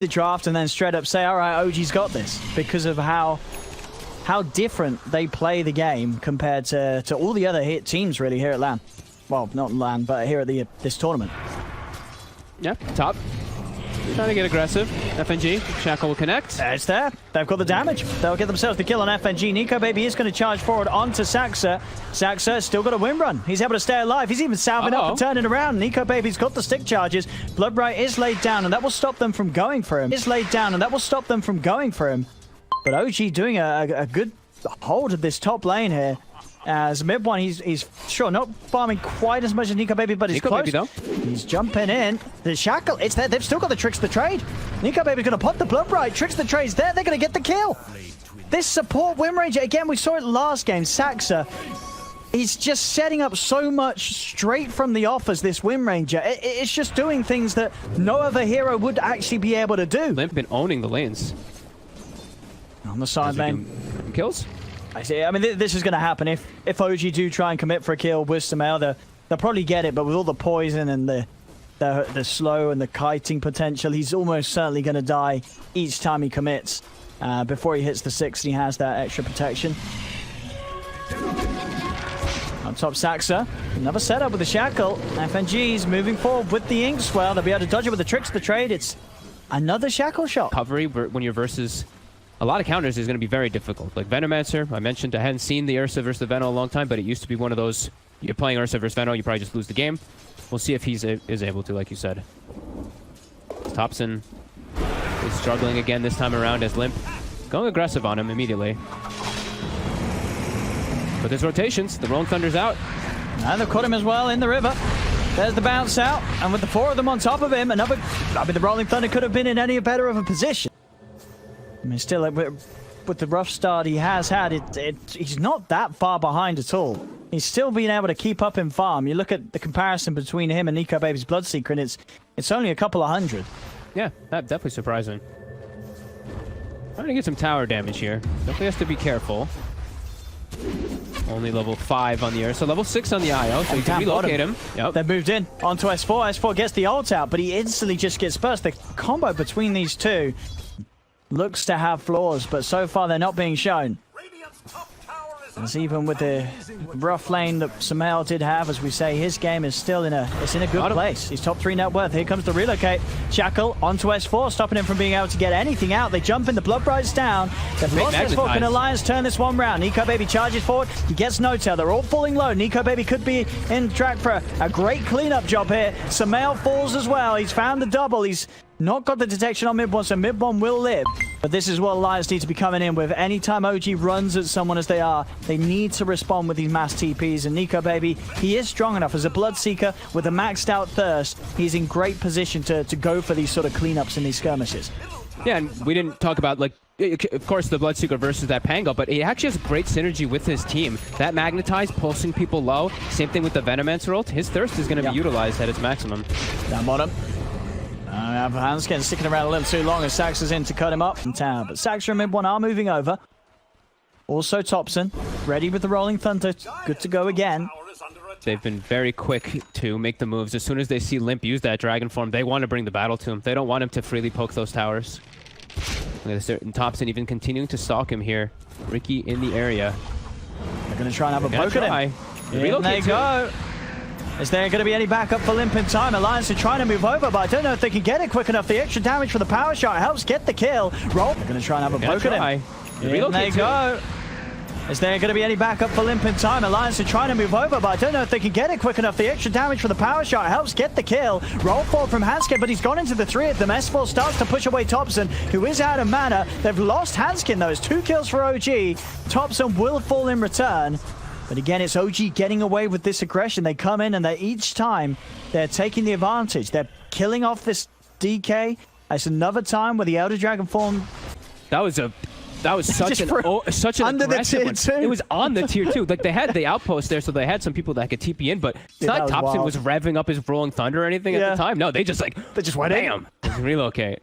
the draft and then straight up say, all right, OG's got this, because of how different they play the game compared to all the other hit teams really here at LAN. Well, not LAN, but here at this tournament. Yeah, top. Trying to get aggressive. FNG, Shackle will connect. It's there. They've got the damage. They'll get themselves the kill on FNG. NiP.Baby is going to charge forward onto Saksa. Saksa still got a win run. He's able to stay alive. He's even salving up and turning around. NiP.Baby's got the stick charges. Bloodbright is laid down, and that will stop them from going for him. But OG doing a good hold of this top lane here. As mid-one, he's sure not farming quite as much as NiP.Baby, but he's close. He's jumping in. The Shackle, it's there. They've still got the Tricks the Trade. NiP.Baby's going to pop the Bloodbright. Tricks the Trade's there. They're going to get the kill. This support Windranger, again, we saw it last game. Saksa, he's just setting up so much straight from the off as this Windranger. It's just doing things that no other hero would actually be able to do. Limp been owning the lanes. On the side lane. Kills? I see. I mean, this is going to happen. If OG do try and commit for a kill with Sumail, they'll probably get it, but with all the poison and the slow and the kiting potential, he's almost certainly going to die each time he commits. Before he hits the 6, he has that extra protection. On top, Saksa. Another setup with the Shackle. FNG's moving forward with the Ink Swell. They'll be able to dodge it with the Tricks the Trade. It's another Shackle shot. Recovery when you're versus a lot of counters is going to be very difficult. Like Venomancer, I mentioned, I hadn't seen the Ursa versus the Veno in a long time, but it used to be one of those, you're playing Ursa versus Veno, you probably just lose the game. We'll see if he's is able to, like you said. Thompson is struggling again this time around as Limp going aggressive on him immediately. But there's rotations. The Rolling Thunder's out. And they've caught him as well in the river. There's the bounce out. And with the 4 of them on top of him, the Rolling Thunder could have been in any better of a position. I mean, still, with the rough start he has had, he's not that far behind at all. He's still being able to keep up in farm. You look at the comparison between him and NiP.Baby's Bloodseeker, and it's only a couple of hundred. Yeah, that's definitely surprising. Trying to get some tower damage here. Definitely has to be careful. Only level 5 on the Ursa, level 6 on the IO, so you can relocate him. Yep. They've moved in onto S4. S4 gets the ult out, but he instantly just gets burst. The combo between these two looks to have flaws, but so far they're not being shown. As even with the rough lane that Sumail did have, as we say, his game is still in a good place. He's top 3 net worth. Here comes the relocate. Shackle onto S4, stopping him from being able to get anything out. They jump in, the Bloodbright's down. They've lost S4. Can Alliance turn this one round? NiP.Baby charges forward. He gets no tail. They're all falling low. NiP.Baby could be in track for a great cleanup job here. Sumail falls as well. He's found the double. He's not got the detection on mid-one, so mid-one will live. But this is what Alliance need to be coming in with. Anytime OG runs at someone as they are, they need to respond with these mass TPs. And NiP.Baby, he is strong enough. As a Bloodseeker with a maxed out Thirst, he's in great position to go for these sort of cleanups in these skirmishes. Yeah, and we didn't talk about, like, of course, the Bloodseeker versus that Pango, but he actually has great synergy with his team. That Magnetize, pulsing people low. Same thing with the Venomancer ult. His Thirst is going to be utilized at its maximum. Down bottom. Hanskin sticking around a little too long as Saksa's in to cut him up in town. But Saksa and mid-one are moving over. Also Thompson, ready with the Rolling Thunder. Good to go again. They've been very quick to make the moves. As soon as they see Limp use that Dragon form, they want to bring the battle to him. They don't want him to freely poke those towers. And Thompson even continuing to stalk him here. Ricky in the area. They're going to try and have a poke at him. In they go. Is there going to be any backup for Limp in time? Alliance are trying to move over, but I don't know if they can get it quick enough. The extra damage for the power shot helps get the kill. Roll. They're going to try and have a poke at him. In they go. Is there going to be any backup for Limp in time? Alliance are trying to move over, but I don't know if they can get it quick enough. The extra damage for the power shot helps get the kill. Roll forward from Hanskin, but he's gone into the 3 of them. S4 starts to push away Thompson, who is out of mana. They've lost Hanskin, though. It's 2 kills for OG. Thompson will fall in return. But again, it's OG getting away with this aggression. They come in and each time they're taking the advantage. They're killing off this DK. It's another time where the Elder Dragon form. That was such an under aggressive the tier 2. It was on the tier 2. Like, they had the outpost there, so they had some people that could TP in, but it's not like Thompson was revving up his Rolling Thunder or anything at the time. No, they just went bam, relocate.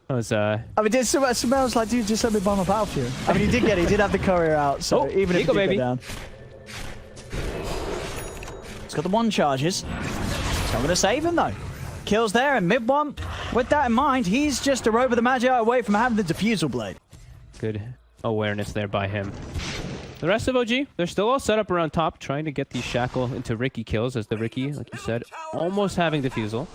That was I mean, Sumail's like, dude, just let me bomb a battlefield. I mean, he did have the courier out, so even if he did go down. He's got the 1 charges. It's not going to save him, though. Kills there, and mid-one. with that in mind, he's just a robe of the Magi away from having the Diffusal Blade. Good awareness there by him. The rest of OG, they're still all set up around top, trying to get these Shackle into Riki kills, as the Riki, like you said, almost having Diffusal.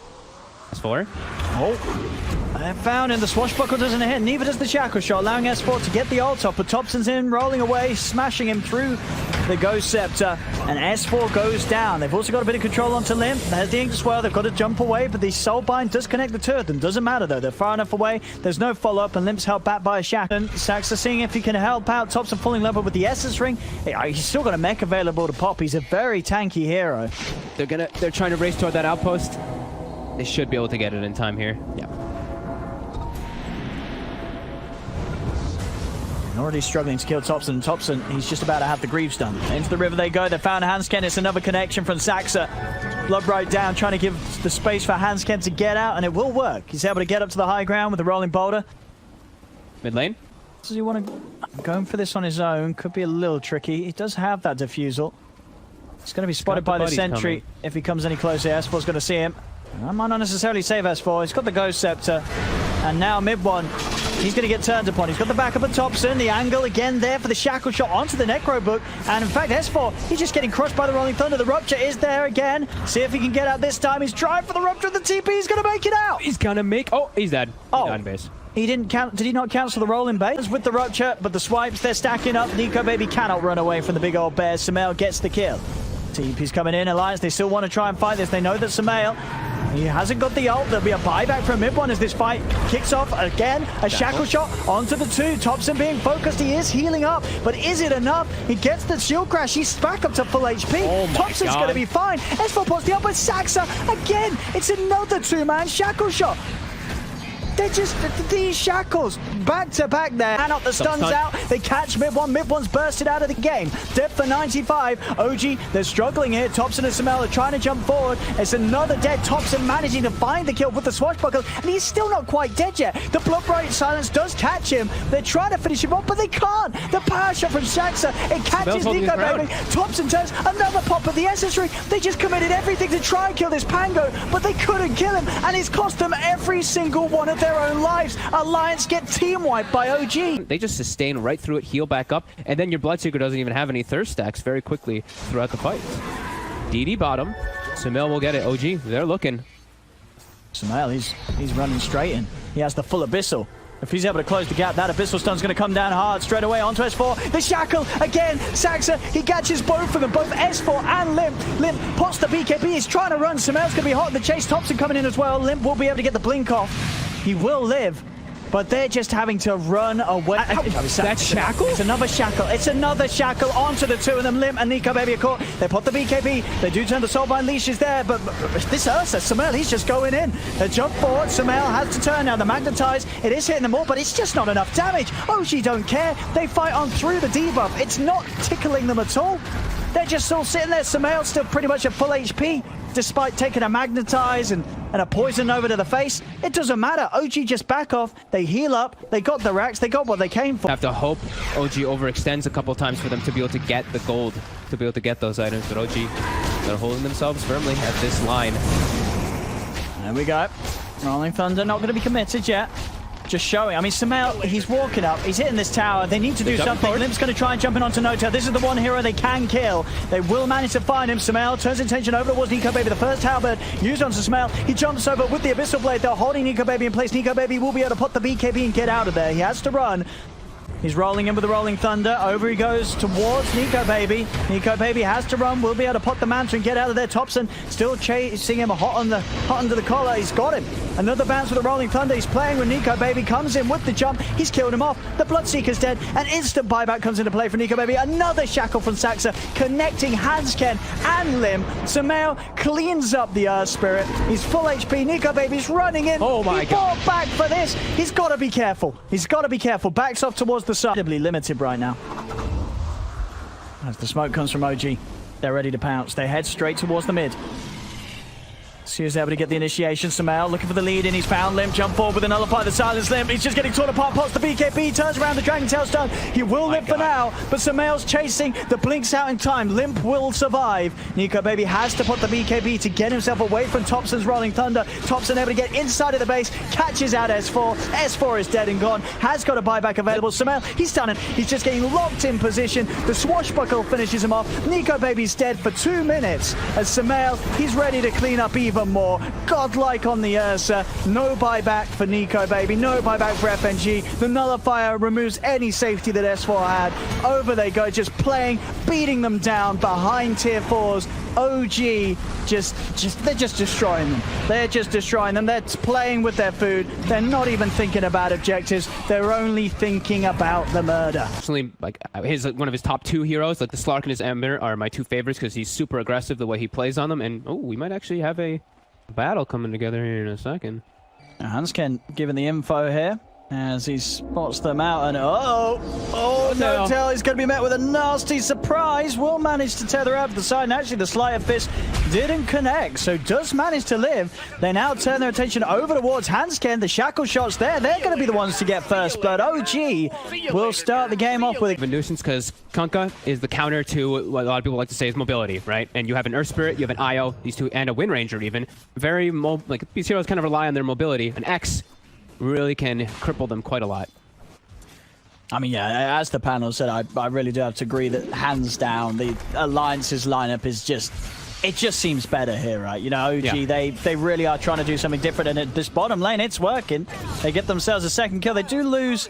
S4. Oh, they're found, and the Swashbuckle doesn't hit, neither does the Shackle Shot, allowing S4 to get the ult off, but Thompson's in, rolling away, smashing him through the Ghost Scepter, and S4 goes down. They've also got a bit of control onto Limp. There's the Ink Swirl, they've got to jump away, but the Soulbind does connect the two of them. Doesn't matter though, they're far enough away, there's no follow-up, and Limp's held back by a Shackle. Saksa seeing if he can help out, Thompson falling level with the Essence Ring. He's still got a mech available to pop, he's a very tanky hero. They're trying to race toward that outpost. They should be able to get it in time here. Yeah. Already struggling to kill Thompson. Thompson, he's just about to have the Greaves done. Into the river they go. They found Hansken. It's another connection from Saksa. Blood right down, trying to give the space for Hansken to get out, and it will work. He's able to get up to the high ground with the rolling boulder. Mid lane. Does he want to go for this on his own? Could be a little tricky. He does have that Diffusal. He's going to be spotted by the sentry if he comes any closer. S4's going to see him. I might not necessarily save S4. He's got the Ghost Scepter. And now mid one, he's going to get turned upon. He's got the backup of Thompson. The angle again there for the Shackle Shot onto the Necro Book. And in fact, S4, he's just getting crushed by the Rolling Thunder. The Rupture is there again. See if he can get out this time. He's trying for the Rupture of the TP. He's going to make it out. He's going to make... Oh, he's dead. He's on base. He didn't count. Did he not cancel the rolling base with the Rupture? But the swipes, they're stacking up. NiP cannot run away from the big old bear. Sumail gets the kill. TP's coming in. Alliance, they still want to try and fight this. They know that Sumail, he hasn't got the ult. There'll be a buyback from mid one as this fight kicks off again. A Shackle Shot onto the two. Thompson being focused. He is healing up, but is it enough? He gets the shield crash. He's back up to full HP. Oh Thompson's going to be fine. S4 pops the up, but Saksa again. It's another two-man Shackle Shot. They're just these Shackles back to back there. And up the stuns out. They catch mid one. Mid one's bursted out of the game. Dead for 95. OG, they're struggling here. Thompson and Sumail are trying to jump forward. It's another dead Thompson managing to find the kill with the Swashbuckle, and he's still not quite dead yet. The Bloodbright Silence does catch him. They're trying to finish him off, but they can't. The power shot from Saksa, it catches NiP. Thompson turns another pop of the Essence Ring. They just committed everything to try and kill this Pango, but they couldn't kill him, and it's cost them every single one of their own lives. Alliance get team wiped by OG. They just sustain right through it, heal back up, and then your Bloodseeker doesn't even have any thirst stacks very quickly throughout the fight. DD bottom. Sumail will get it. OG, they're looking. Sumail, he's running straight in. He has the full Abyssal. If he's able to close the gap, that Abyssal Stun's going to come down hard straight away onto S4. The Shackle again. Saksa, he catches both of them, both S4 and Limp. Limp pots the BKB. He's trying to run. Sumail's going to be hot in the chase. Thompson coming in as well. Limp will be able to get the blink off. He will live, but they're just having to run away. That Shackle? It's another Shackle. It's another Shackle onto the two of them. Limp and NiP are caught. They put the BKB. They do turn the Soulbind leashes there, but this Ursa, Sumail, he's just going in. They jump forward. Sumail has to turn now. The Magnetize, it is hitting them all, but it's just not enough damage. OG don't care. They fight on through the debuff. It's not tickling them at all. They're just all sitting there. Sumail still pretty much at full HP, despite taking a Magnetize and a poison over to the face. It doesn't matter. OG just back off. They heal up. They got the racks. They got what they came for. Have to hope OG overextends a couple times for them to be able to get the gold, to be able to get those items. But OG, they're holding themselves firmly at this line. There we go. Rolling Thunder not going to be committed yet. Just showing. I mean, Sumail, he's walking up. He's hitting this tower. They need to do something. Limp's going to try and jump in onto Nota. This is the one hero they can kill. They will manage to find him. Sumail turns attention over towards NiP. The first halberd used onto Sumail. He jumps over with the Abyssal Blade. They're holding NiP in place. NiP will be able to put the BKB and get out of there. He has to run. He's rolling in with the Rolling Thunder. Over he goes towards NiP. NiP has to run. Will be able to put the Manta and get out of there. Thompson still chasing him hot under the collar. He's got him. Another bounce with the Rolling Thunder. He's playing with NiP. Comes in with the jump. He's killed him off. The Bloodseeker's dead. An instant buyback comes into play for NiP. Another Shackle from Saksa, connecting Hansken and Lim. Sumail cleans up the Earth Spirit. He's full HP. NiP running in. Oh my God. He fought back for this. He's got to be careful. He's got to be careful. Backs off towards the side. Limited right now. As the smoke comes from OG, they're ready to pounce. They head straight towards the mid. So he was able to get the initiation. Sumail looking for the lead, and he's found Limp. Jump forward with a nullify the silence. Limp, he's just getting torn apart. Pots the BKB, turns around, the Dragon Tail stun. He will live for now, but Sumail's chasing. The blinks out in time. Limp will survive. NiP.Baby has to put the BKB to get himself away from Thompson's Rolling Thunder. Thompson able to get inside of the base, catches out S4. S4 is dead and gone. Has got a buyback available. Sumail, he's done it. He's just getting locked in position. The swashbuckle finishes him off. NiP.Baby's dead for 2 minutes. As Sumail, he's ready to clean up even more. Godlike on the Ursa. No buyback for NiP.Baby. No buyback for FNG. The nullifier removes any safety that S4 had. Over they go, just playing, beating them down behind tier 4s. OG they're just destroying them. They're just destroying them. They're playing with their food. They're not even thinking about objectives. They're only thinking about the murder. Personally, like one of his top 2 heroes, like the Slark and his Ember, are my 2 favorites because he's super aggressive the way he plays on them. And oh, we might actually have a battle coming together here in a second. Hansken giving the info here as he spots them out, and oh no, Tell is going to be met with a nasty surprise. Will manage to tether out to the side, and actually the Sleight of Fist didn't connect, so does manage to live. They now turn their attention over towards Hansken. The shackle shots there, they're going to be the ones to get first blood. OG will start the game off with a nuisance because Kunkka is the counter to what a lot of people like to say is mobility, right? And you have an Earth Spirit, you have an IO, these two, and a Windranger even. Very like these heroes kind of rely on their mobility. An X really can cripple them quite a lot. I mean, yeah, as the panel said, I really do have to agree that hands down, the Alliance's lineup is just, it just seems better here, right? You know, OG, yeah. they really are trying to do something different, and at this bottom lane, it's working. They get themselves a second kill. They do lose,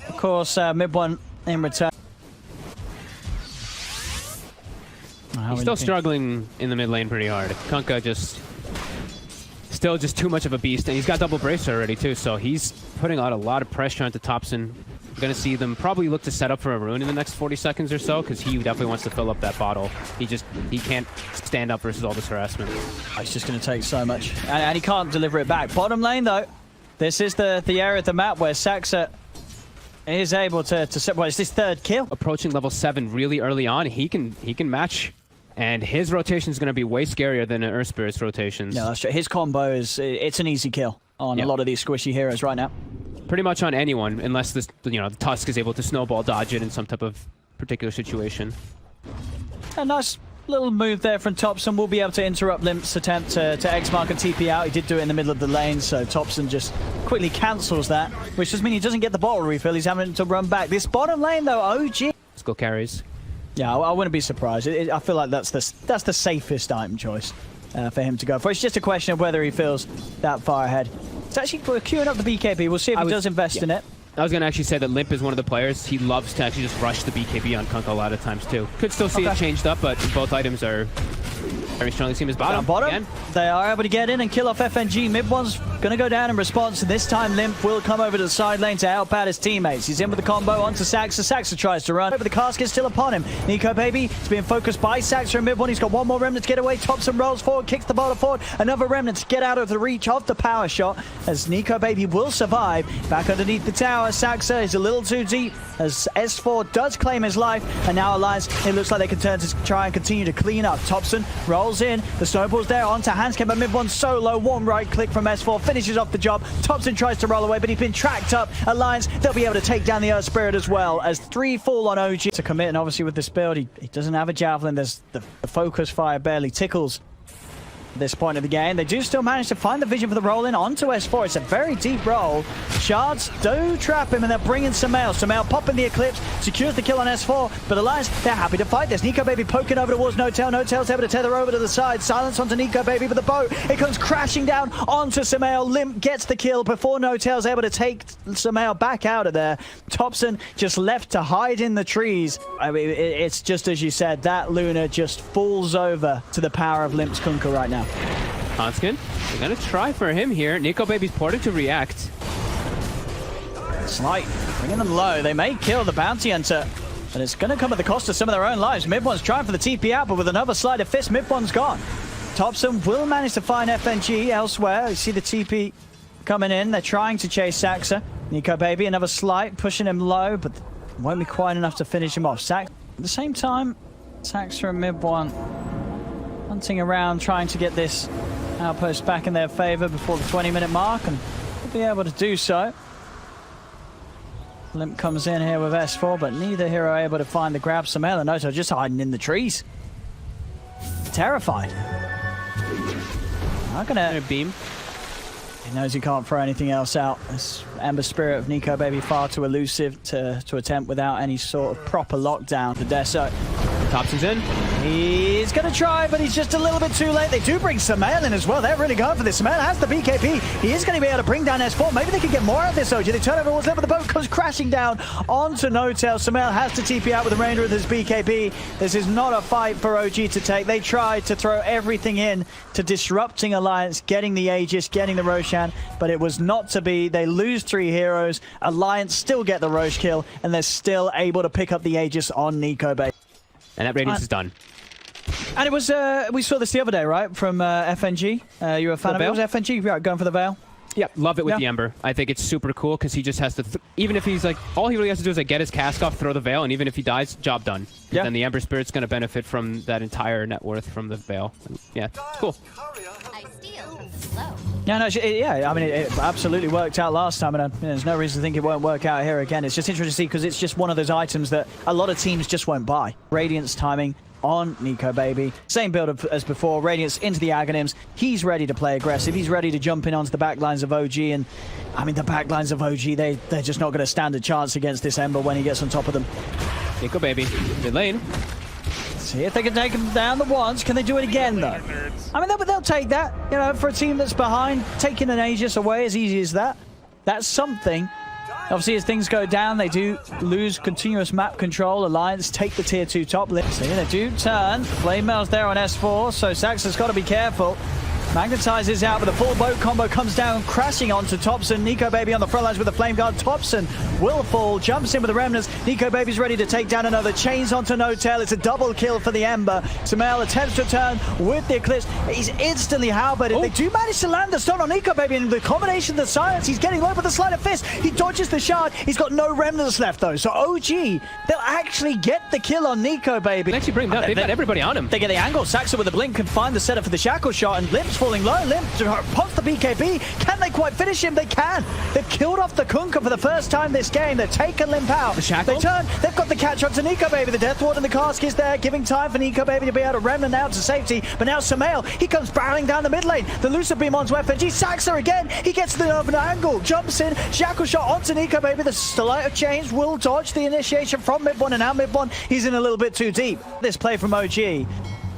of course, mid one in return. He's still struggling in the mid lane pretty hard. Kunkka still just too much of a beast, and he's got double bracer already too, so he's putting out a lot of pressure onto Thompson. We're going to see them probably look to set up for a rune in the next 40 seconds or so, because he definitely wants to fill up that bottle. He can't stand up versus all this harassment. It's just going to take so much, and he can't deliver it back. Bottom lane though, this is the area of the map where Saksa is able to set. Well, it's his 3rd kill. Approaching level 7 really early on, he can match. And his rotation is going to be way scarier than an Earth Spirit's rotations. Yeah, that's true. His combo it's an easy kill on a lot of these squishy heroes right now. Pretty much on anyone, unless the Tusk is able to snowball dodge it in some type of particular situation. A nice little move there from Thompson. Will be able to interrupt Limp's attempt to X-Mark and TP out. He did do it in the middle of the lane, so Thompson just quickly cancels that, which just means he doesn't get the bottle refill. He's having to run back. This bottom lane, though, OG. Skill carries. Yeah, I wouldn't be surprised. I feel like that's the safest item choice for him to go for. It's just a question of whether he feels that far ahead. It's actually queuing up the BKB. We'll see if he does invest in it. I was going to actually say that Limp is one of the players. He loves to actually just rush the BKB on Kunkka a lot of times too. Could still see it changed up, but both items are very strongly seen as bottom. Bottom. They are able to get in and kill off FNG. Mid one's going to go down in response, and this time Limp will come over to the side lane to help out his teammates. He's in with the combo onto Saksa. Saksa tries to run, but the casket still upon him. NiP.Baby is being focused by Saksa in mid one. He's got one more remnant to get away. Thompson rolls forward, kicks the bottle forward. Another remnant to get out of the reach of the power shot, as NiP.Baby will survive. Back underneath the tower, Saksa is a little too deep as S4 does claim his life, and now Alliance, it looks like they can turn to try and continue to clean up. Thompson rolls in, the snowball's there onto Hansken, but mid one solo, one right click from S4 finishes off the job. Thompson tries to roll away, but he's been tracked up. Alliance, they'll be able to take down the Earth Spirit as well, as 3 fall on OG to commit, and obviously with this build, he doesn't have a javelin. There's the focus fire barely tickles this point of the game. They do still manage to find the vision for the roll-in onto S4. It's a very deep roll. Shards do trap him, and they're bringing Sumail. Sumail popping the Eclipse, secures the kill on S4, but Alliance, they're happy to fight this. NiP.Baby poking over towards NoTail. NoTail's able to tether over to the side. Silence onto NiP.Baby with the bow. It comes crashing down onto Sumail. Limp gets the kill before NoTail's able to take Sumail back out of there. Thompson just left to hide in the trees. I mean, it's just as you said, that Luna just falls over to the power of Limp's Kunkka right now. Hansken, they're going to try for him here. NiP.Baby's ported to react. Slight, bringing them low. They may kill the bounty hunter, but it's going to come at the cost of some of their own lives. Mid one's trying for the TP out, but with another Sleight of Fist, mid one's gone. Thompson will manage to find FNG elsewhere. You see the TP coming in. They're trying to chase Saksa. NiP.Baby, another Slight, pushing him low, but won't be quite enough to finish him off. At the same time, Saksa and mid one hunting around, trying to get this Outpost back in their favor before the 20-minute mark, and will be able to do so. Limp comes in here with S4, but neither hero able to find the grab. Sumail and Noto just hiding in the trees. Terrified. Not gonna beam. He knows he can't throw anything else out. This Ember Spirit of NiKoBaby far too elusive to attempt without any sort of proper lockdown for Deso. Thompson's in. He's going to try, but he's just a little bit too late. They do bring Sumail in as well. They're really going for this. Sumail has the BKB. He is going to be able to bring down S4. Maybe they can get more out of this OG. They turn over towards left, but the boat comes crashing down onto Notel. Sumail has to TP out with the remainder of his BKB. This is not a fight for OG to take. They tried to throw everything in to disrupting Alliance, getting the Aegis, getting the Roshan, but it was not to be. They lose 3 heroes. Alliance still get the Rosh kill, and they're still able to pick up the Aegis on NiKoBaby. And that Radiance is done. And it was, we saw this the other day, right? From FNG. You were a fan of it? It was FNG, right, going for the Veil? Yeah, love it with the Ember. I think it's super cool because he just has to, even if he's like, all he really has to do is like get his cask off, throw the Veil, and even if he dies, job done. Yeah. Then the Ember Spirit's going to benefit from that entire net worth from the Veil. Yeah, it's cool. Yeah, no, yeah. I mean, it absolutely worked out last time, and there's no reason to think it won't work out here again. It's just interesting to see because it's just one of those items that a lot of teams just won't buy. Radiance timing on NiKoBaby. Same build as before. Radiance into the Aghanims. He's ready to play aggressive. He's ready to jump in onto the backlines of OG, and I mean, the backlines of OG, they're just not going to stand a chance against this Ember when he gets on top of them. NiKoBaby, mid lane. See if they can take him down the once. Can they do it again, though? I mean, they'll take that. You know, for a team that's behind, taking an Aegis away as easy as that. That's something. Obviously, as things go down, they do lose continuous map control. Alliance take the tier 2 top lane. So they do turn. Flame Mail's there on S4, so Saksa's got to be careful. Magnetizes out, but the full boat combo comes down, crashing onto Thompson. NiKoBaby on the front lines with the Flame Guard. Thompson will fall, jumps in with the Remnants. NiKoBaby's ready to take down another. Chains onto Notel. It's a double kill for the Ember. Sumail attempts to turn with the Eclipse. He's instantly halberded. They do manage to land the stun on NiKoBaby, and the combination of the silence, he's getting low with the sleight of fist. He dodges the shard. He's got no Remnants left, though. So OG, they'll actually get the kill on NiKoBaby. They actually bring him down. They've got everybody on him. They get the angle. Saksa with the blink can find the setup for the shackle shot, and Limp's falling low. Limp pops the BKB. Can they quite finish him? They can. They've killed off the Kunkka for the first time this game. They've taken Limp out. The shackle? They turn. They've got the catch on to NiKoBaby. The Death Ward and the cask is there, giving time for NiKoBaby to be able to remnant out to safety. But now Sumail, he comes barreling down the mid lane. The Lucid Beam onto FNG. Saksa again. He gets the urban angle. Jumps in. Shackle shot onto NiKoBaby. The Sleight of Chains will dodge the initiation from mid one, and now mid one, he's in a little bit too deep. This play from OG.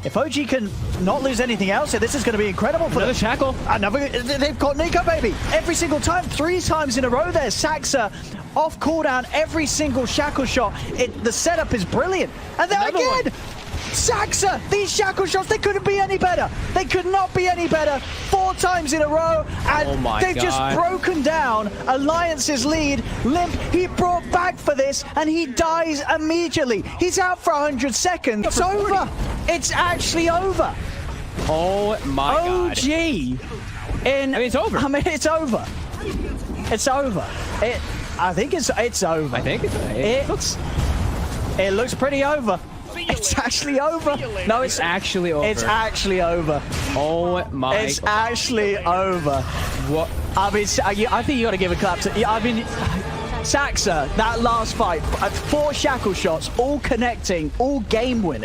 If OG can not lose anything else, this is going to be incredible for another shackle. They've got NiKoBaby every single time, 3 times in a row there. Saksa off cooldown every single shackle shot. The setup is brilliant. And then again, Saksa, these shackle shots, they couldn't be any better. They could not be any better. 4 times in a row, and they've just broken down Alliance's lead. Limp, he brought back for this, and he dies immediately. He's out for 100 seconds. It's over. It's actually over. Oh my god. OG. I mean, it's over. I mean, it's over. It's over. I think it's over. I think it looks pretty over. It's actually over. No, it's actually over. It's actually over. Oh my It's actually over. What? I mean, I think you got to give a clap to. I mean, Saksa, that last fight, 4 shackle shots, all connecting, all game winning.